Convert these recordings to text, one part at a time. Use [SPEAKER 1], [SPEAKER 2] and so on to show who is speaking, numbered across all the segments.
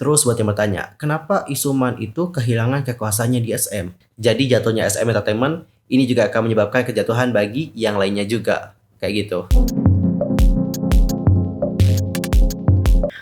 [SPEAKER 1] Terus buat yang bertanya, kenapa Isuman itu kehilangan kekuasaannya di SM? Jadi jatuhnya SM Entertainment ini juga akan menyebabkan kejatuhan bagi yang lainnya juga. Kayak gitu.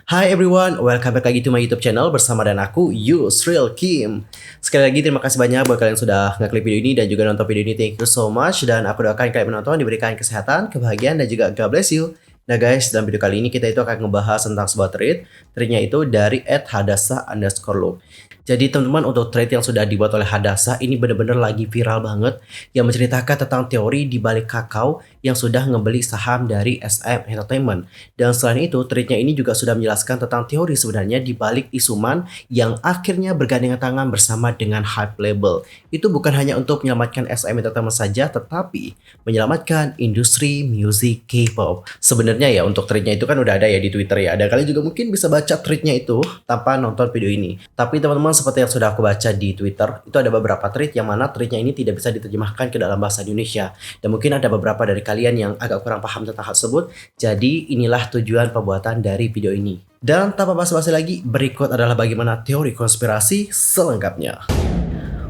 [SPEAKER 1] Hi everyone, welcome back lagi to my YouTube channel bersama dan aku Yusril Kim. Sekali lagi terima kasih banyak buat kalian yang sudah ngeklik video ini dan juga nonton video ini. Thank you so much dan aku doakan kalian menonton diberikan kesehatan, kebahagiaan dan juga God bless you. Nah guys, dalam video kali ini kita itu akan ngebahas tentang sebuah threadnya itu dari @hadasa_loop. Jadi teman-teman, untuk thread yang sudah dibuat oleh Hadasa ini benar-benar lagi viral banget, yang menceritakan tentang teori di balik Kakao yang sudah ngebeli saham dari SM Entertainment. Dan selain itu, threadnya ini juga sudah menjelaskan tentang teori sebenarnya di balik Isuman yang akhirnya bergandengan tangan bersama dengan Hype Label. Itu bukan hanya untuk menyelamatkan SM Entertainment saja, tetapi menyelamatkan industri musik K-pop. Sebenarnya ya untuk threadnya itu kan udah ada ya di Twitter ya. Dan kalian juga mungkin bisa baca threadnya itu tanpa nonton video ini. Tapi teman-teman, seperti yang sudah aku baca di Twitter, itu ada beberapa thread yang mana threadnya ini tidak bisa diterjemahkan ke dalam bahasa Indonesia. Dan mungkin ada beberapa dari kalian yang agak kurang paham tentang hal tersebut. Jadi inilah tujuan pembuatan dari video ini. Dan tanpa basa-basi lagi, berikut adalah bagaimana teori konspirasi selengkapnya.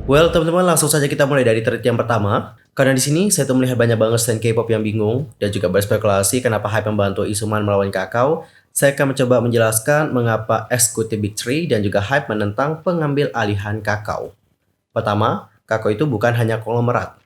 [SPEAKER 1] Well, teman-teman, langsung saja kita mulai dari thread yang pertama. Karena di sini saya tuh melihat banyak banget stan K-pop yang bingung dan juga berspekulasi kenapa Hype membantu Isuman melawan Kakao. Saya akan mencoba menjelaskan mengapa eksekutif Big Three dan juga Hype menentang pengambil alihan Kakao. Pertama, Kakao itu bukan hanya konglomerat.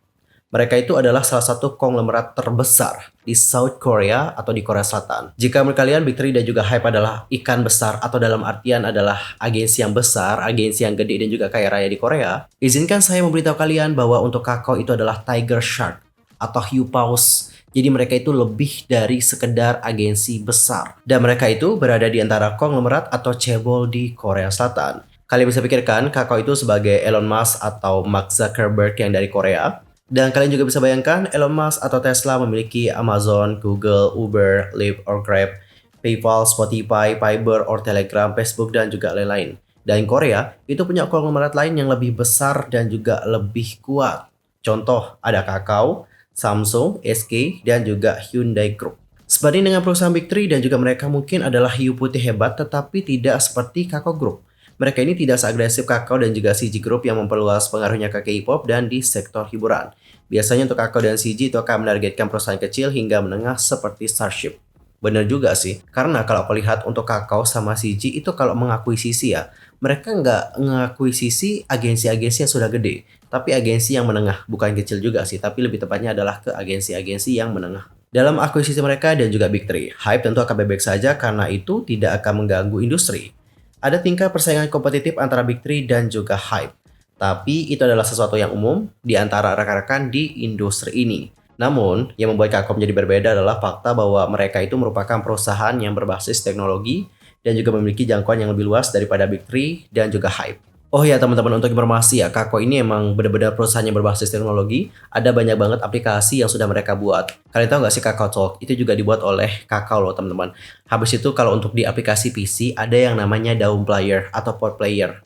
[SPEAKER 1] Mereka itu adalah salah satu konglomerat terbesar di South Korea atau di Korea Selatan. Jika menurut kalian Big Three dan juga Hype adalah ikan besar atau dalam artian adalah agensi yang besar, agensi yang gede dan juga kaya raya di Korea, izinkan saya memberitahu kalian bahwa untuk Kakao itu adalah Tiger Shark atau hiu paus. Jadi mereka itu lebih dari sekedar agensi besar. Dan mereka itu berada di antara konglomerat atau cebol di Korea Selatan. Kalian bisa pikirkan Kakao itu sebagai Elon Musk atau Mark Zuckerberg yang dari Korea. Dan kalian juga bisa bayangkan Elon Musk atau Tesla memiliki Amazon, Google, Uber, Lyft, or Grab, PayPal, Spotify, Fiverr, or Telegram, Facebook, dan juga lain-lain. Dan Korea itu punya konglomerat lain yang lebih besar dan juga lebih kuat. Contoh, ada Kakao, Samsung, SK, dan juga Hyundai Group. Sebanding dengan perusahaan Big Three dan juga mereka mungkin adalah hiu putih hebat tetapi tidak seperti Kakao Group. Mereka ini tidak seagresif Kakao dan juga CG Group yang memperluas pengaruhnya ke K-pop dan di sektor hiburan. Biasanya untuk Kakao dan CG itu akan menargetkan perusahaan kecil hingga menengah seperti Starship. Bener juga sih, karena kalau aku lihat untuk Kakao sama CG itu kalau mengakuisisi ya, mereka nggak mengakuisisi agensi-agensi yang sudah gede, tapi agensi yang menengah, bukan kecil juga sih, tapi lebih tepatnya adalah ke agensi-agensi yang menengah. Dalam akuisisi mereka dan juga Big Three, Hype tentu akan baik-baik saja karena itu tidak akan mengganggu industri. Ada tingkat persaingan kompetitif antara Big Three dan juga Hype. Tapi itu adalah sesuatu yang umum di antara rekan-rekan di industri ini. Namun, yang membuat Kakao menjadi berbeda adalah fakta bahwa mereka itu merupakan perusahaan yang berbasis teknologi dan juga memiliki jangkauan yang lebih luas daripada Big Three dan juga Hype. Oh ya teman-teman, untuk informasi ya, Kakao ini emang benar-benar perusahaan yang berbasis teknologi. Ada banyak banget aplikasi yang sudah mereka buat. Kalian tahu nggak sih Kakao Talk? Itu juga dibuat oleh Kakao loh teman-teman. Habis itu kalau untuk di aplikasi PC ada yang namanya Daum Player atau Pod Player.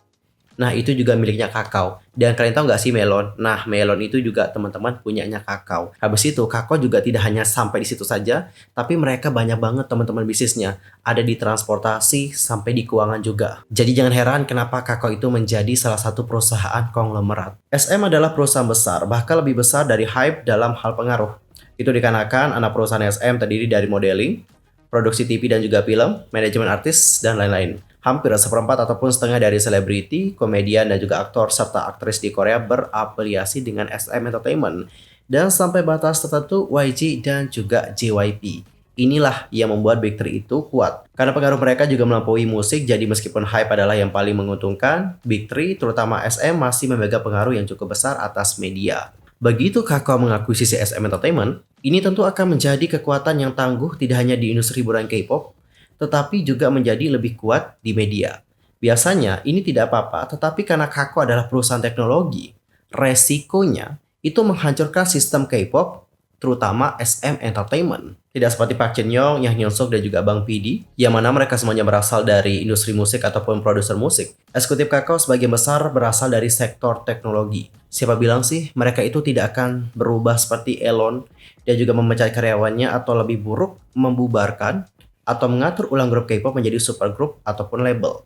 [SPEAKER 1] Nah itu juga miliknya Kakao. Dan kalian tahu nggak sih Melon? Nah Melon itu juga teman-teman punyanya Kakao. Habis itu Kakao juga tidak hanya sampai di situ saja, tapi mereka banyak banget teman-teman bisnisnya. Ada di transportasi sampai di keuangan juga. Jadi jangan heran kenapa Kakao itu menjadi salah satu perusahaan konglomerat. SM adalah perusahaan besar, bahkan lebih besar dari Hype dalam hal pengaruh. Itu dikarenakan anak perusahaan SM terdiri dari modeling, produksi TV dan juga film, manajemen artis, dan lain-lain. Hampir seperempat ataupun setengah dari selebriti, komedian, dan juga aktor serta aktris di Korea berafiliasi dengan SM Entertainment. Dan sampai batas tertentu YG dan juga JYP. Inilah yang membuat Big Three itu kuat. Karena pengaruh mereka juga melampaui musik, jadi meskipun Hype adalah yang paling menguntungkan, Big Three terutama SM masih memegang pengaruh yang cukup besar atas media. Begitu Kakao mengakuisisi SM Entertainment, ini tentu akan menjadi kekuatan yang tangguh tidak hanya di industri hiburan K-pop, tetapi juga menjadi lebih kuat di media. Biasanya ini tidak apa-apa, tetapi karena Kakao adalah perusahaan teknologi, resikonya itu menghancurkan sistem K-pop, terutama SM Entertainment. Tidak seperti Park Jin Young, Yang Hyun Suk, dan juga Bang PD, yang mana mereka semuanya berasal dari industri musik ataupun produser musik. Eksekutif Kakao sebagian besar berasal dari sektor teknologi. Siapa bilang sih mereka itu tidak akan berubah seperti Elon dan juga memecat karyawannya atau lebih buruk membubarkan atau mengatur ulang grup K-pop menjadi supergroup ataupun label.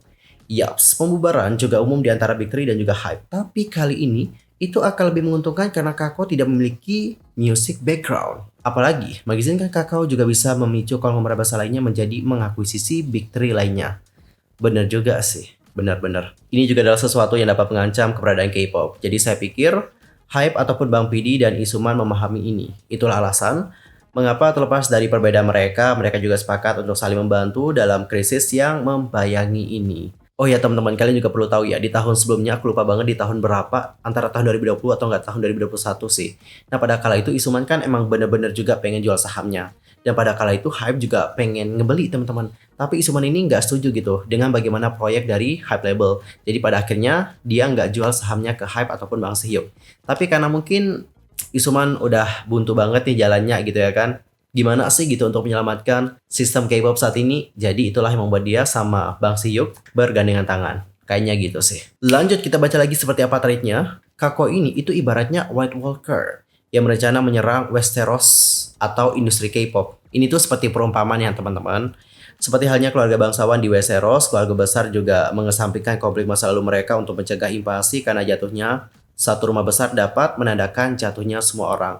[SPEAKER 1] Yaps, pembubaran juga umum di antara Big Three dan juga Hype. Tapi kali ini itu akan lebih menguntungkan karena Kakao tidak memiliki music background. Apalagi, mengizinkan Kakao juga bisa memicu konglomerat besar lainnya menjadi mengakuisisi Big Three lainnya. Bener juga sih, benar-benar. Ini juga adalah sesuatu yang dapat mengancam keberadaan K-pop. Jadi saya pikir Hype ataupun Bang PD dan Isuman memahami ini. Itulah alasan mengapa terlepas dari perbedaan mereka, mereka juga sepakat untuk saling membantu dalam krisis yang membayangi ini. Oh ya teman-teman, kalian juga perlu tahu ya, di tahun sebelumnya aku lupa banget di tahun berapa, antara tahun 2020 atau enggak tahun 2021 sih. Nah pada kala itu Isuman kan emang bener-bener juga pengen jual sahamnya. Dan pada kala itu Hype juga pengen ngebeli teman-teman. Tapi Isuman ini nggak setuju gitu dengan bagaimana proyek dari Hype Label. Jadi pada akhirnya dia nggak jual sahamnya ke Hype ataupun Bang Sehyuk. Tapi karena mungkin Isuman udah buntu banget nih jalannya gitu ya kan. Gimana sih gitu untuk menyelamatkan sistem K-pop saat ini? Jadi itulah yang membuat dia sama Bang Sehyuk bergandengan tangan. Kayaknya gitu sih. Lanjut kita baca lagi seperti apa trade-nya. Kakao ini itu ibaratnya White Walker yang berencana menyerang Westeros atau industri K-pop. Ini tuh seperti perumpamaan ya teman-teman. Seperti halnya keluarga bangsawan di Westeros, keluarga besar juga mengesampingkan konflik masa lalu mereka untuk mencegah invasi karena jatuhnya satu rumah besar dapat menandakan jatuhnya semua orang.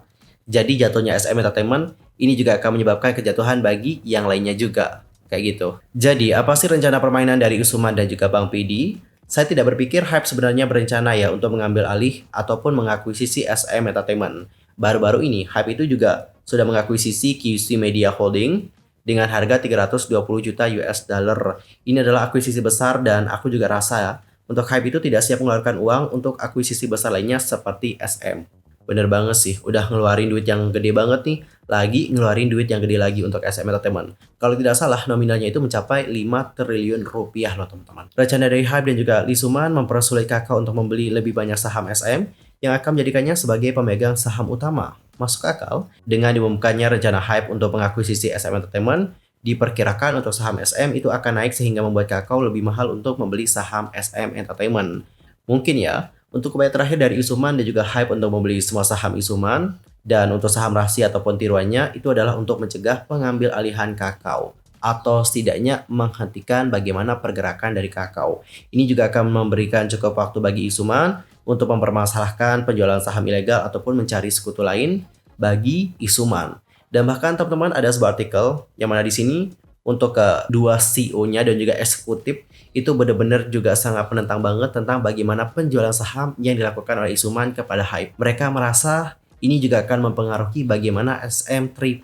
[SPEAKER 1] Jadi jatuhnya SM Entertainment ini juga akan menyebabkan kejatuhan bagi yang lainnya juga. Kayak gitu. Jadi apa sih rencana permainan dari Isuman dan juga Bang PD? Saya tidak berpikir Hype sebenarnya berencana ya untuk mengambil alih ataupun mengakuisisi SM Entertainment. Baru-baru ini Hype itu juga sudah mengakuisisi QC Media Holding dengan harga 320 juta US dollar. Ini adalah akuisisi besar dan aku juga rasa ya, untuk Hype itu tidak siap mengeluarkan uang untuk akuisisi besar lainnya seperti SM. Bener banget sih, udah ngeluarin duit yang gede banget nih, lagi ngeluarin duit yang gede lagi untuk SM Entertainment. Kalau tidak salah, nominalnya itu mencapai 5 triliun rupiah loh teman-teman. Rencana dari Hype dan juga Lee Suman mempersulit Kakao untuk membeli lebih banyak saham SM yang akan menjadikannya sebagai pemegang saham utama. Masuk akal, dengan diumumkannya rencana Hype untuk mengakuisisi SM Entertainment, diperkirakan untuk saham SM itu akan naik sehingga membuat Kakao lebih mahal untuk membeli saham SM Entertainment. Mungkin ya, untuk upaya terakhir dari Isuman dan juga Hype untuk membeli semua saham Isuman dan untuk saham rahasia ataupun tiruannya itu adalah untuk mencegah pengambil alihan Kakao atau setidaknya menghentikan bagaimana pergerakan dari Kakao. Ini juga akan memberikan cukup waktu bagi Isuman untuk mempermasalahkan penjualan saham ilegal ataupun mencari sekutu lain bagi Isuman. Dan bahkan teman-teman ada sebuah artikel yang mana di sini untuk kedua CEO-nya dan juga eksekutif itu benar-benar juga sangat menentang banget tentang bagaimana penjualan saham yang dilakukan oleh Isuman kepada Hype. Mereka merasa ini juga akan mempengaruhi bagaimana SM 3.0.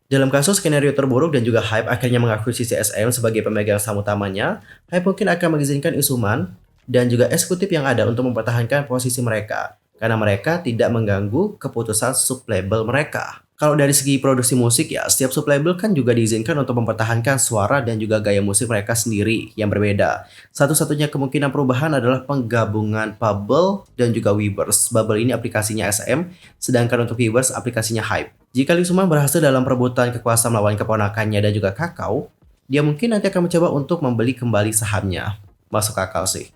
[SPEAKER 1] Dalam kasus skenario terburuk dan juga Hype akhirnya mengakuisisi SM sebagai pemegang saham utamanya, Hype mungkin akan mengizinkan Isuman dan juga eksekutif yang ada untuk mempertahankan posisi mereka karena mereka tidak mengganggu keputusan sublabel mereka. Kalau dari segi produksi musik ya, setiap sublabel kan juga diizinkan untuk mempertahankan suara dan juga gaya musik mereka sendiri yang berbeda. Satu-satunya kemungkinan perubahan adalah penggabungan Bubble dan juga Weverse. Bubble ini aplikasinya SM, sedangkan untuk Weverse aplikasinya Hype. Jika Lee Suman berhasil dalam perebutan kekuasaan melawan keponakannya dan juga Kakao, dia mungkin nanti akan mencoba untuk membeli kembali sahamnya. Masuk akal sih.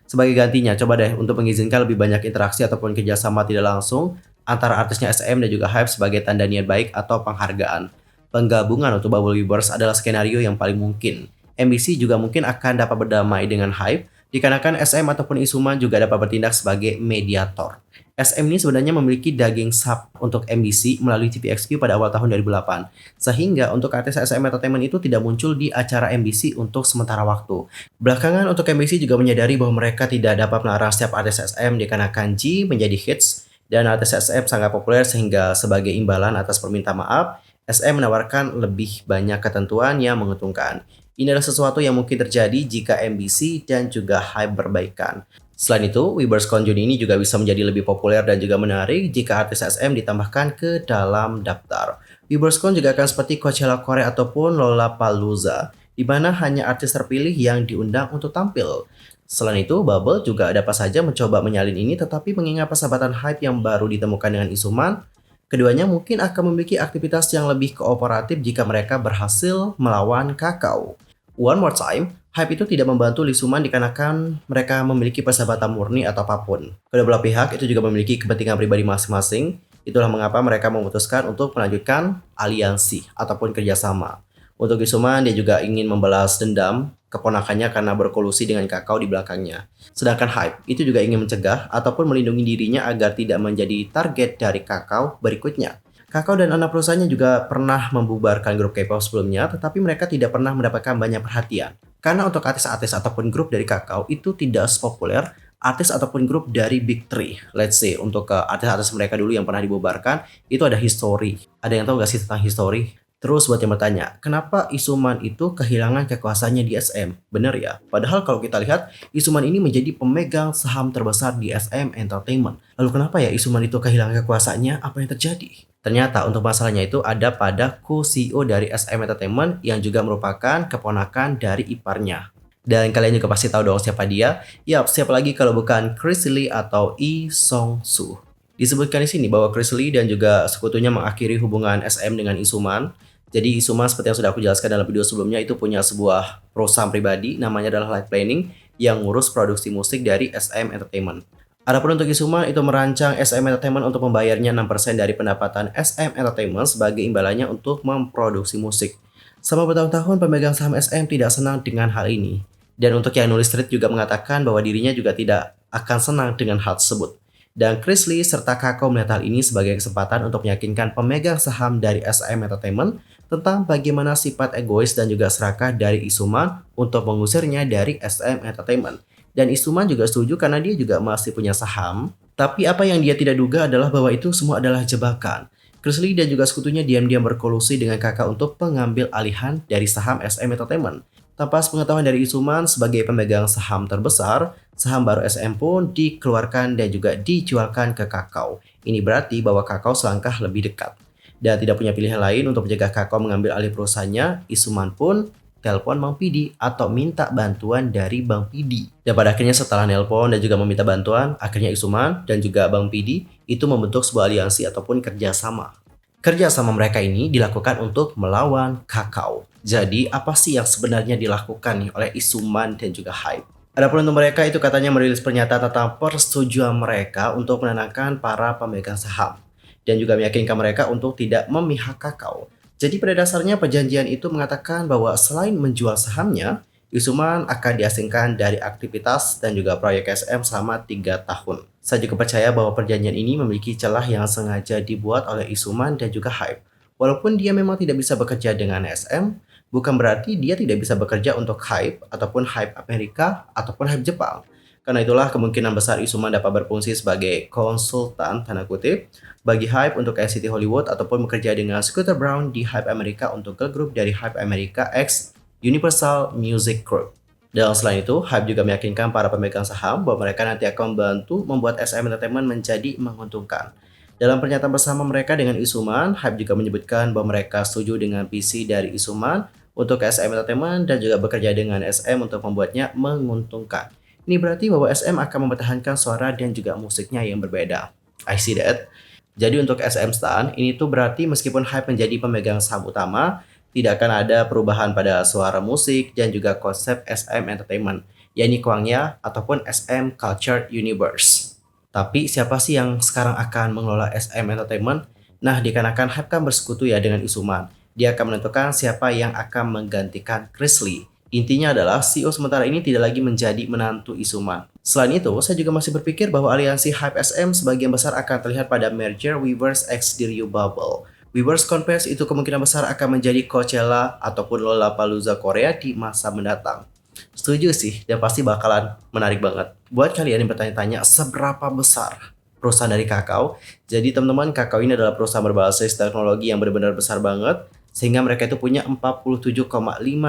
[SPEAKER 1] Sebagai gantinya, coba deh untuk mengizinkan lebih banyak interaksi ataupun kerjasama tidak langsung antara artisnya SM dan juga Hype sebagai tanda niat baik atau penghargaan. Penggabungan untuk Bubble Weverse adalah skenario yang paling mungkin. MBC juga mungkin akan dapat berdamai dengan Hype, dikarenakan SM ataupun Isuman juga dapat bertindak sebagai mediator. SM ini sebenarnya memiliki daging sub untuk MBC melalui TVXQ pada awal tahun 2008. Sehingga untuk artis SM Entertainment itu tidak muncul di acara MBC untuk sementara waktu. Belakangan untuk MBC juga menyadari bahwa mereka tidak dapat melarang setiap artis SM dikarenakan G menjadi hits dan artis SM sangat populer sehingga sebagai imbalan atas permintaan maaf, SM menawarkan lebih banyak ketentuan yang menguntungkan. Ini adalah sesuatu yang mungkin terjadi jika MBC dan juga Hype berbaikan. Selain itu, Weverse Conjun ini juga bisa menjadi lebih populer dan juga menarik jika artis SM ditambahkan ke dalam daftar. Weverse Con juga akan seperti Coachella Korea ataupun Lollapalooza, di mana hanya artis terpilih yang diundang untuk tampil. Selain itu, Bubble juga dapat saja mencoba menyalin ini tetapi mengingat persahabatan Hype yang baru ditemukan dengan Isuman, keduanya mungkin akan memiliki aktivitas yang lebih kooperatif jika mereka berhasil melawan Kakao. One more time, Hype itu tidak membantu Lee Suman dikarenakan mereka memiliki persahabatan murni atau apapun. Kedua belah pihak itu juga memiliki kepentingan pribadi masing-masing. Itulah mengapa mereka memutuskan untuk melanjutkan aliansi ataupun kerjasama. Untuk Lee Suman, dia juga ingin membalas dendam keponakannya karena berkolusi dengan Kakao di belakangnya. Sedangkan Hype itu juga ingin mencegah ataupun melindungi dirinya agar tidak menjadi target dari Kakao berikutnya. Kakao dan anak perusahaannya juga pernah membubarkan grup K-pop sebelumnya, tetapi mereka tidak pernah mendapatkan banyak perhatian. Karena untuk artis-artis ataupun grup dari Kakao itu tidak sepopuler artis ataupun grup dari Big Three. Let's say untuk artis-artis mereka dulu yang pernah dibubarkan itu ada History. Ada yang tahu gak sih tentang History? Terus buat yang bertanya, kenapa Isuman itu kehilangan kekuasaannya di SM? Bener ya? Padahal kalau kita lihat, Isuman ini menjadi pemegang saham terbesar di SM Entertainment. Lalu kenapa ya Isuman itu kehilangan kekuasaannya? Apa yang terjadi? Ternyata untuk masalahnya itu ada pada co-CEO dari SM Entertainment yang juga merupakan keponakan dari iparnya. Dan kalian juga pasti tahu dong siapa dia. Yap, siapa lagi kalau bukan Chris Lee atau Lee Song Soo. Disebutkan di sini bahwa Chris Lee dan juga sekutunya mengakhiri hubungan SM dengan Isuman. Jadi Isuman seperti yang sudah aku jelaskan dalam video sebelumnya itu punya sebuah perusahaan pribadi namanya adalah Light Planning yang ngurus produksi musik dari SM Entertainment. Adapun untuk Isuman itu merancang SM Entertainment untuk membayarnya 6% dari pendapatan SM Entertainment sebagai imbalannya untuk memproduksi musik. Selama bertahun-tahun pemegang saham SM tidak senang dengan hal ini. Dan untuk yang nulis tweet juga mengatakan bahwa dirinya juga tidak akan senang dengan hal tersebut. Dan Chris Lee serta Kakao melihat hal ini sebagai kesempatan untuk meyakinkan pemegang saham dari SM Entertainment tentang bagaimana sifat egois dan juga serakah dari Isuman untuk mengusirnya dari SM Entertainment. Dan Isuman juga setuju karena dia juga masih punya saham. Tapi apa yang dia tidak duga adalah bahwa itu semua adalah jebakan. Chris Lee dan juga sekutunya diam-diam berkolusi dengan Kakao untuk pengambil alihan dari saham SM Entertainment. Tanpa pengetahuan dari Isuman sebagai pemegang saham terbesar, saham baru SM pun dikeluarkan dan juga dijualkan ke Kakao. Ini berarti bahwa Kakao selangkah lebih dekat. Dan tidak punya pilihan lain untuk mencegah Kakao mengambil alih perusahaannya, Isuman pun telepon Bang Pidi atau minta bantuan dari Bang Pidi. Dan pada akhirnya setelah nelpon dan juga meminta bantuan, akhirnya Isuman dan juga Bang Pidi itu membentuk sebuah aliansi ataupun kerjasama. Kerjasama mereka ini dilakukan untuk melawan Kakao. Jadi apa sih yang sebenarnya dilakukan nih oleh Isuman dan juga Hype? Adapun untuk mereka itu katanya merilis pernyataan tentang persetujuan mereka untuk menenangkan para pemegang saham. Dan juga meyakinkan mereka untuk tidak memihak Kakao. Jadi pada dasarnya perjanjian itu mengatakan bahwa selain menjual sahamnya, Isuman akan diasingkan dari aktivitas dan juga proyek SM selama 3 tahun. Saya juga percaya bahwa perjanjian ini memiliki celah yang sengaja dibuat oleh Isuman dan juga Hype. Walaupun dia memang tidak bisa bekerja dengan SM, bukan berarti dia tidak bisa bekerja untuk Hype ataupun Hype Amerika ataupun Hype Jepang. Karena itulah kemungkinan besar Isuman dapat berfungsi sebagai konsultan tanda kutip bagi Hype untuk NCT Hollywood ataupun bekerja dengan Scooter Braun di Hype Amerika untuk girl group dari Hype Amerika X Universal Music Group. Dan selain itu, Hype juga meyakinkan para pemegang saham bahwa mereka nanti akan membantu membuat SM Entertainment menjadi menguntungkan. Dalam pernyataan bersama mereka dengan Isuman, Hype juga menyebutkan bahwa mereka setuju dengan visi dari Isuman untuk SM Entertainment dan juga bekerja dengan SM untuk membuatnya menguntungkan. Ini berarti bahwa SM akan mempertahankan suara dan juga musiknya yang berbeda. I see that. Jadi untuk SM Stan, ini tuh berarti meskipun Hype menjadi pemegang saham utama, tidak akan ada perubahan pada suara musik dan juga konsep SM Entertainment, yakni Kwangya ataupun SM Culture Universe. Tapi siapa sih yang sekarang akan mengelola SM Entertainment? Nah, dikarenakan Hype kan bersekutu ya dengan Isuman. Dia akan menentukan siapa yang akan menggantikan Chris Lee. Intinya adalah CEO sementara ini tidak lagi menjadi menantu Isuman. Selain itu, saya juga masih berpikir bahwa aliansi Hype SM sebagian besar akan terlihat pada merger Weverse x Diryu Bubble. Weverse Conference itu kemungkinan besar akan menjadi Coachella ataupun Lollapalooza Korea di masa mendatang. Setuju sih, dan pasti bakalan menarik banget. Buat kalian yang bertanya-tanya seberapa besar perusahaan dari Kakao, jadi teman-teman, Kakao ini adalah perusahaan berbasis teknologi yang benar-benar besar banget, sehingga mereka itu punya 47,5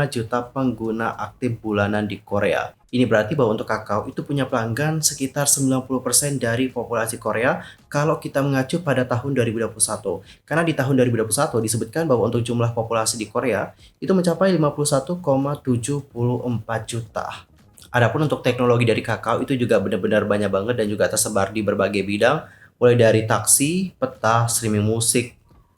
[SPEAKER 1] juta pengguna aktif bulanan di Korea. Ini berarti bahwa untuk Kakao itu punya pelanggan sekitar 90% dari populasi Korea kalau kita mengacu pada tahun 2021. Karena di tahun 2021 disebutkan bahwa untuk jumlah populasi di Korea itu mencapai 51,74 juta. Adapun untuk teknologi dari Kakao itu juga benar-benar banyak banget dan juga tersebar di berbagai bidang, mulai dari taksi, peta, streaming musik,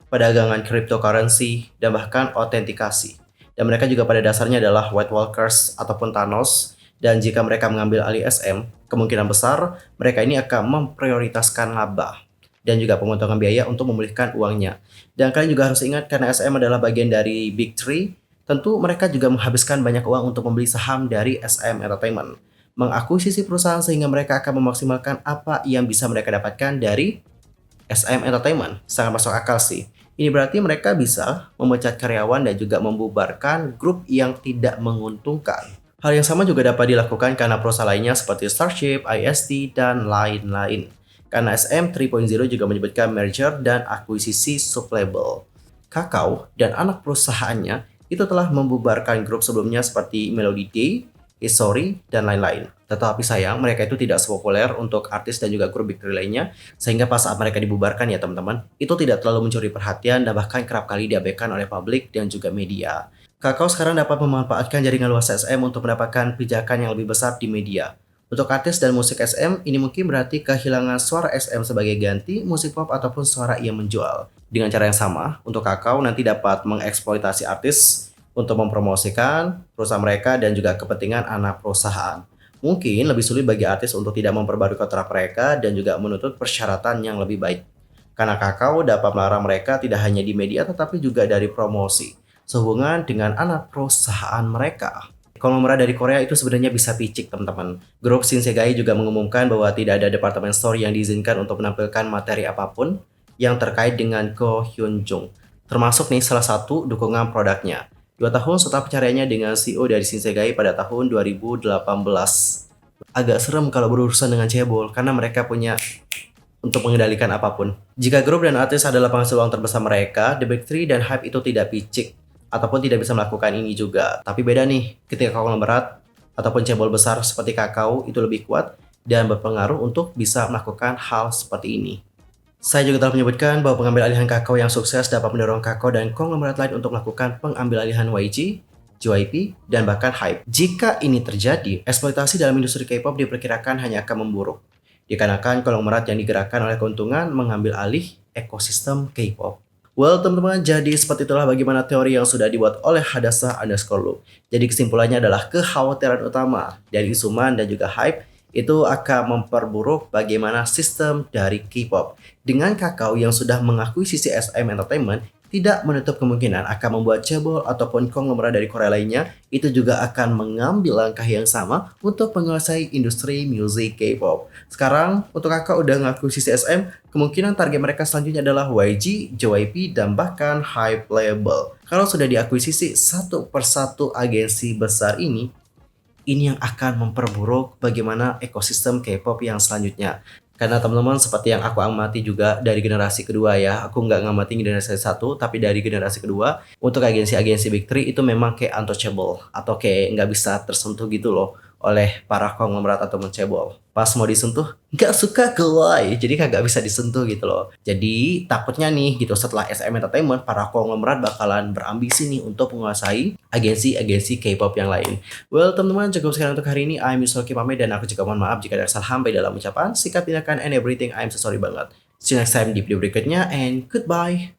[SPEAKER 1] perdagangan cryptocurrency, dan bahkan autentikasi. Dan mereka juga pada dasarnya adalah White Walkers ataupun Thanos. Dan jika mereka mengambil alih SM, kemungkinan besar mereka ini akan memprioritaskan laba dan juga pemotongan biaya untuk memulihkan uangnya. Dan kalian juga harus ingat karena SM adalah bagian dari Big Three, Tentu mereka juga menghabiskan banyak uang untuk membeli saham dari SM Entertainment, mengakuisisi perusahaan sehingga mereka akan memaksimalkan apa yang bisa mereka dapatkan dari SM Entertainment. Sangat masuk akal sih. Ini berarti mereka bisa memecat karyawan dan juga membubarkan grup yang tidak menguntungkan. Hal yang sama juga dapat dilakukan karena perusahaan lainnya seperti Starship, IST, dan lain-lain. Karena SM 3.0 juga menyebutkan merger dan akuisisi sublabel. Kakao dan anak perusahaannya itu telah membubarkan grup sebelumnya seperti Melody Day, History, dan lain-lain. Tetapi sayang, mereka itu tidak sepopuler untuk artis dan juga grup Big Three lainnya, sehingga pas saat mereka dibubarkan ya teman-teman, itu tidak terlalu mencuri perhatian dan bahkan kerap kali diabaikan oleh publik dan juga media. Kakao sekarang dapat memanfaatkan jaringan luas SM untuk mendapatkan pijakan yang lebih besar di media. Untuk artis dan musik SM, ini mungkin berarti kehilangan suara SM sebagai ganti musik pop ataupun suara yang menjual. Dengan cara yang sama, untuk Kakao nanti dapat mengeksploitasi artis untuk mempromosikan perusahaan mereka dan juga kepentingan anak perusahaan. Mungkin lebih sulit bagi artis untuk tidak memperbarui kontrak mereka dan juga menuntut persyaratan yang lebih baik. Karena Kakao dapat melarang mereka tidak hanya di media tetapi juga dari promosi sehubungan dengan anak perusahaan mereka. Konglomerat dari Korea itu sebenarnya bisa picik teman-teman. Grup Shinsegae juga mengumumkan bahwa tidak ada departemen store yang diizinkan untuk menampilkan materi apapun yang terkait dengan Ko Hyun Jung. Termasuk nih salah satu dukungan produknya. 2 tahun setelah pencariannya dengan CEO dari Shinsegae pada tahun 2018. Agak serem kalau berurusan dengan cebol karena mereka punya untuk mengendalikan apapun. Jika grup dan artis adalah penghasil uang terbesar mereka, The Big Three dan Hype itu tidak picik ataupun tidak bisa melakukan ini juga. Tapi beda nih, ketika konglomerat ataupun cebol besar seperti Kakao itu lebih kuat dan berpengaruh untuk bisa melakukan hal seperti ini. Saya juga telah menyebutkan bahwa pengambil alihan Kakao yang sukses dapat mendorong Kakao dan konglomerat lain untuk melakukan pengambil alihan YG, JYP, dan bahkan Hype. Jika ini terjadi, eksploitasi dalam industri K-pop diperkirakan hanya akan memburuk. Dikarenakan konglomerat yang digerakkan oleh keuntungan mengambil alih ekosistem K-pop. Well teman-teman, jadi seperti itulah bagaimana teori yang sudah dibuat oleh Hadasa_Lu. Jadi kesimpulannya adalah kekhawatiran utama dari Isuman dan juga Hype itu akan memperburuk bagaimana sistem dari K-pop. Dengan Kakao yang sudah mengakui sisi SM Entertainment, tidak menutup kemungkinan akan membuat cebol ataupun konglomerat dari Korea lainnya itu juga akan mengambil langkah yang sama untuk menguasai industri musik K-pop. Sekarang untuk Kakao udah ngaku sisi SM, kemungkinan target mereka selanjutnya adalah YG, JYP, dan bahkan Hype Label. Kalau sudah diakuisisi satu persatu agensi besar ini yang akan memperburuk bagaimana ekosistem K-pop yang selanjutnya. Karena teman-teman seperti yang aku amati juga dari generasi kedua ya, aku nggak ngamati generasi satu, tapi dari generasi kedua, untuk agensi-agensi Big Three itu memang kayak untouchable, atau kayak nggak bisa tersentuh gitu loh oleh para konglomerat atau mencebol. Pas mau disentuh, nggak suka gelai, jadi kagak bisa disentuh gitu loh. Jadi takutnya nih gitu setelah SM Entertainment, para konglomerat bakalan berambisi nih untuk menguasai agensi-agensi K-pop yang lain. Well teman-teman, cukup sekian untuk hari ini. I'm Yusoki pamit dan aku juga mohon maaf jika ada salah sampai dalam ucapan, sikap, tindakan, and everything. I'm so sorry banget. See you next time di video berikutnya and goodbye.